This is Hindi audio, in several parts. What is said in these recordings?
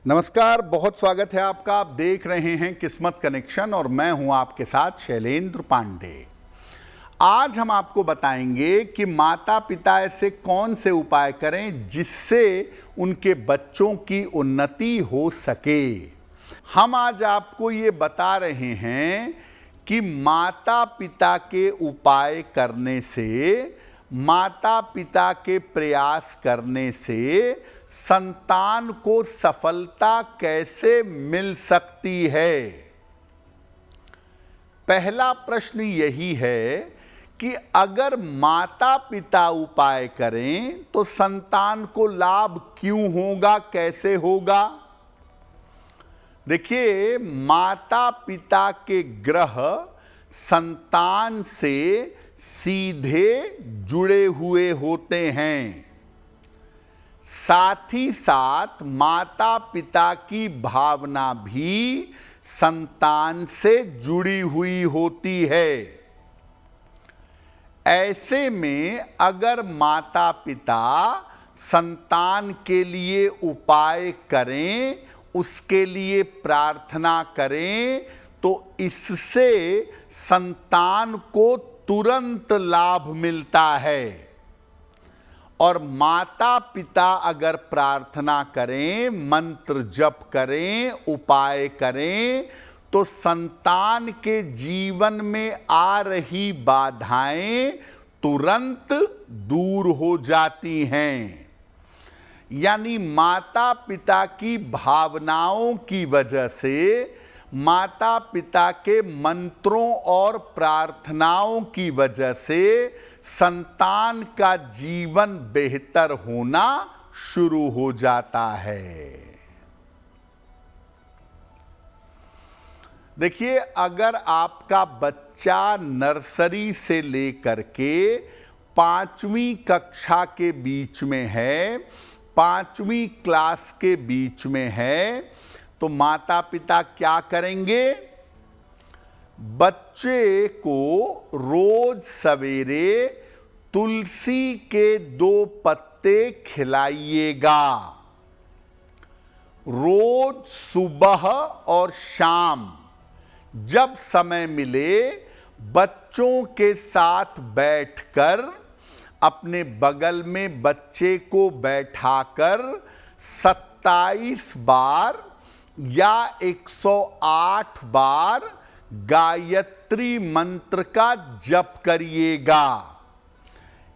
नमस्कार, बहुत स्वागत है आपका। आप देख रहे हैं किस्मत कनेक्शन और मैं हूं आपके साथ शैलेंद्र पांडे। आज हम आपको बताएंगे कि माता पिता ऐसे कौन से उपाय करें जिससे उनके बच्चों की उन्नति हो सके। हम आज आपको ये बता रहे हैं कि माता पिता के उपाय करने से, माता पिता के प्रयास करने से संतान को सफलता कैसे मिल सकती है। पहला प्रश्न यही है कि अगर माता पिता उपाय करें तो संतान को लाभ क्यों होगा, कैसे होगा। देखिए, माता पिता के ग्रह संतान से सीधे जुड़े हुए होते हैं। साथ ही साथ माता पिता की भावना भी संतान से जुड़ी हुई होती है। ऐसे में अगर माता पिता संतान के लिए उपाय करें, उसके लिए प्रार्थना करें, तो इससे संतान को तुरंत लाभ मिलता है। और माता पिता अगर प्रार्थना करें, मंत्र जप करें, उपाय करें, तो संतान के जीवन में आ रही बाधाएं तुरंत दूर हो जाती हैं। यानी माता पिता की भावनाओं की वजह से, माता पिता के मंत्रों और प्रार्थनाओं की वजह से संतान का जीवन बेहतर होना शुरू हो जाता है। देखिए, अगर आपका बच्चा नर्सरी से लेकर के 5वीं कक्षा के बीच में है, 5वीं क्लास के बीच में है, तो माता पिता क्या करेंगे? बच्चे को रोज सवेरे तुलसी के 2 पत्ते खिलाइएगा। रोज सुबह और शाम जब समय मिले, बच्चों के साथ बैठकर, अपने बगल में बच्चे को बैठाकर 27 बार या 108 बार गायत्री मंत्र का जप करिएगा।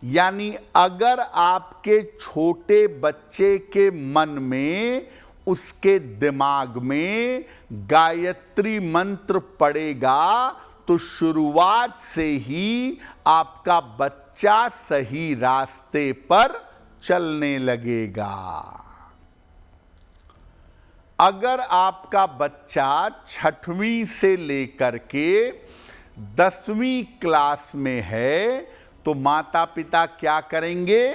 यानी अगर आपके छोटे बच्चे के मन में, उसके दिमाग में गायत्री मंत्र पड़ेगा, तो शुरुआत से ही आपका बच्चा सही रास्ते पर चलने लगेगा। अगर आपका बच्चा 6वीं से लेकर के 10वीं क्लास में है, तो माता पिता क्या करेंगे?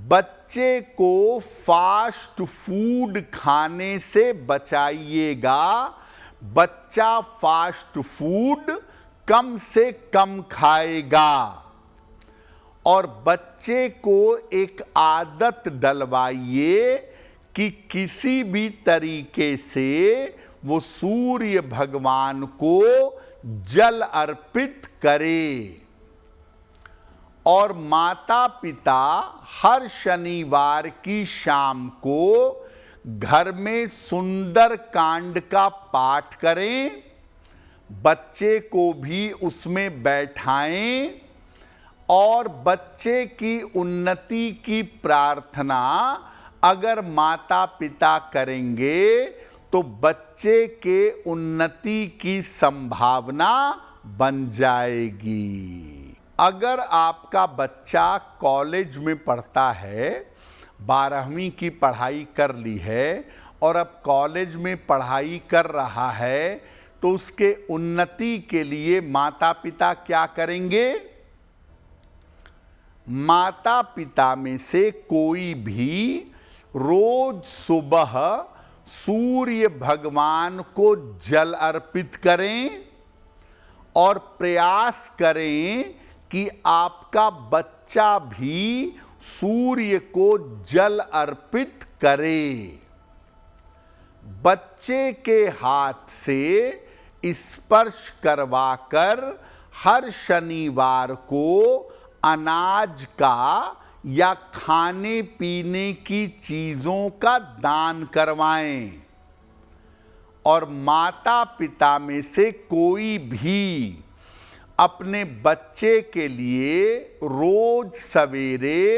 बच्चे को फास्ट फूड खाने से बचाइएगा। बच्चा फास्ट फूड कम से कम खाएगा और बच्चे को एक आदत डलवाइए कि किसी भी तरीके से वो सूर्य भगवान को जल अर्पित करे। और माता पिता हर शनिवार की शाम को घर में सुंदर कांड का पाठ करें, बच्चे को भी उसमें बैठाएं और बच्चे की उन्नति की प्रार्थना अगर माता पिता करेंगे तो बच्चे के उन्नति की संभावना बन जाएगी। अगर आपका बच्चा कॉलेज में पढ़ता है, 12वीं की पढ़ाई कर ली है और अब कॉलेज में पढ़ाई कर रहा है, तो उसके उन्नति के लिए माता पिता क्या करेंगे? माता पिता में से कोई भी रोज सुबह सूर्य भगवान को जल अर्पित करें और प्रयास करें कि आपका बच्चा भी सूर्य को जल अर्पित करे। बच्चे के हाथ से स्पर्श करवाकर हर शनिवार को अनाज का या खाने पीने की चीजों का दान करवाएं। और माता पिता में से कोई भी अपने बच्चे के लिए रोज सवेरे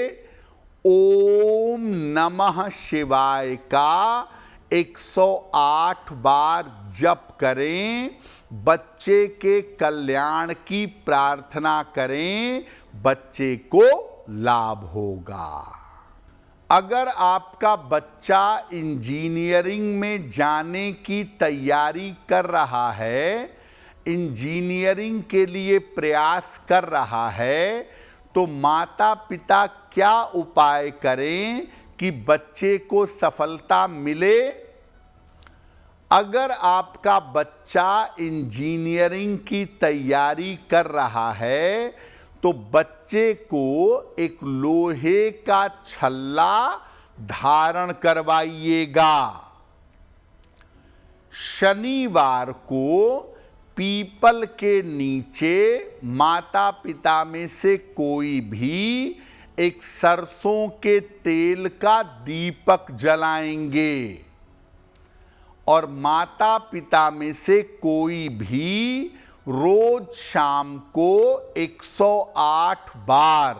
ओम नमः शिवाय का 108 बार जप करें, बच्चे के कल्याण की प्रार्थना करें, बच्चे को लाभ होगा। अगर आपका बच्चा इंजीनियरिंग में जाने की तैयारी कर रहा है, इंजीनियरिंग के लिए प्रयास कर रहा है, तो माता पिता क्या उपाय करें कि बच्चे को सफलता मिले? अगर आपका बच्चा इंजीनियरिंग की तैयारी कर रहा है तो बच्चे को एक लोहे का छल्ला धारण करवाइएगा। शनिवार को पीपल के नीचे माता पिता में से कोई भी एक सरसों के तेल का दीपक जलाएंगे और माता पिता में से कोई भी रोज शाम को 108 बार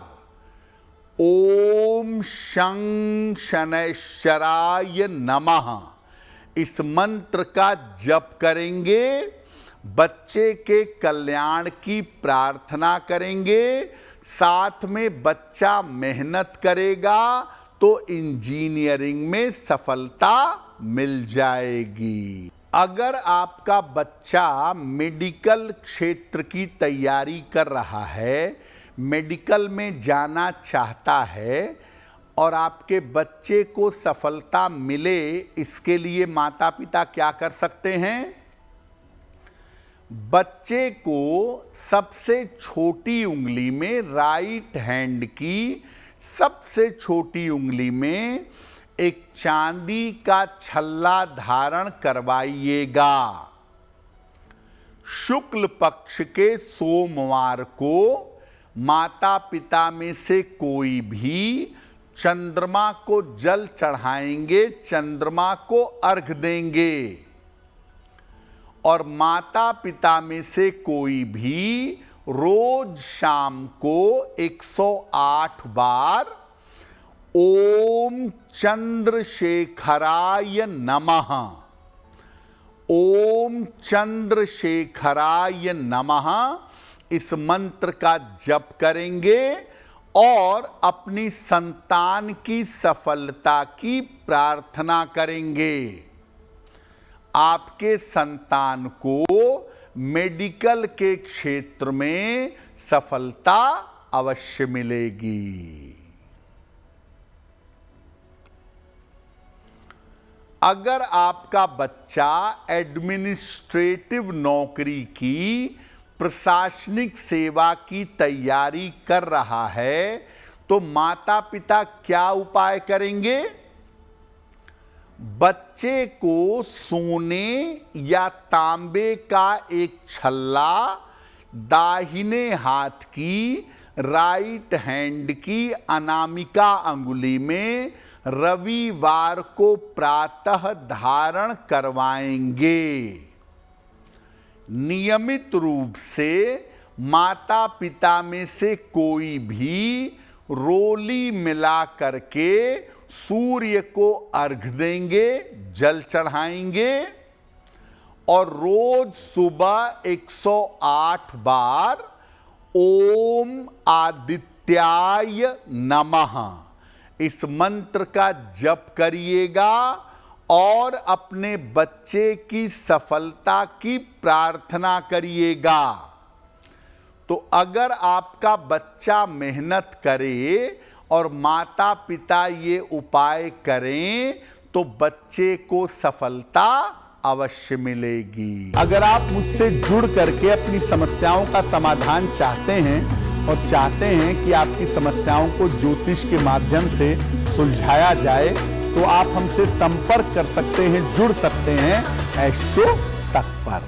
ओम शं शनैश्चराय नमः इस मंत्र का जप करेंगे, बच्चे के कल्याण की प्रार्थना करेंगे, साथ में बच्चा मेहनत करेगा तो इंजीनियरिंग में सफलता मिल जाएगी। अगर आपका बच्चा मेडिकल क्षेत्र की तैयारी कर रहा है, मेडिकल में जाना चाहता है और आपके बच्चे को सफलता मिले, इसके लिए माता पिता क्या कर सकते हैं? बच्चे को सबसे छोटी उंगली में, राइट हैंड की सबसे छोटी उंगली में एक चांदी का छल्ला धारण करवाइएगा। शुक्ल पक्ष के सोमवार को माता पिता में से कोई भी चंद्रमा को जल चढ़ाएंगे, चंद्रमा को अर्घ देंगे और माता पिता में से कोई भी रोज शाम को 108 बार ओम चंद्रशेखराय नमः, ओम चंद्रशेखराय नमः इस मंत्र का जप करेंगे और अपनी संतान की सफलता की प्रार्थना करेंगे। आपके संतान को मेडिकल के क्षेत्र में सफलता अवश्य मिलेगी। अगर आपका बच्चा एडमिनिस्ट्रेटिव नौकरी की, प्रशासनिक सेवा की तैयारी कर रहा है तो माता पिता क्या उपाय करेंगे? बच्चे को सोने या तांबे का एक छल्ला दाहिने हाथ की, राइट हैंड की अनामिका अंगुली में रविवार को प्रातः धारण करवाएंगे। नियमित रूप से माता पिता में से कोई भी रोली मिला करके सूर्य को अर्घ देंगे, जल चढ़ाएंगे और रोज सुबह 108 बार ओम आदित्याय नमः इस मंत्र का जप करिएगा और अपने बच्चे की सफलता की प्रार्थना करिएगा। तो अगर आपका बच्चा मेहनत करे और माता पिता ये उपाय करें तो बच्चे को सफलता अवश्य मिलेगी। अगर आप मुझसे जुड़ करके अपनी समस्याओं का समाधान चाहते हैं और चाहते हैं कि आपकी समस्याओं को ज्योतिष के माध्यम से सुलझाया जाए तो आप हमसे संपर्क कर सकते हैं, जुड़ सकते हैं एस्ट्रो तक पर।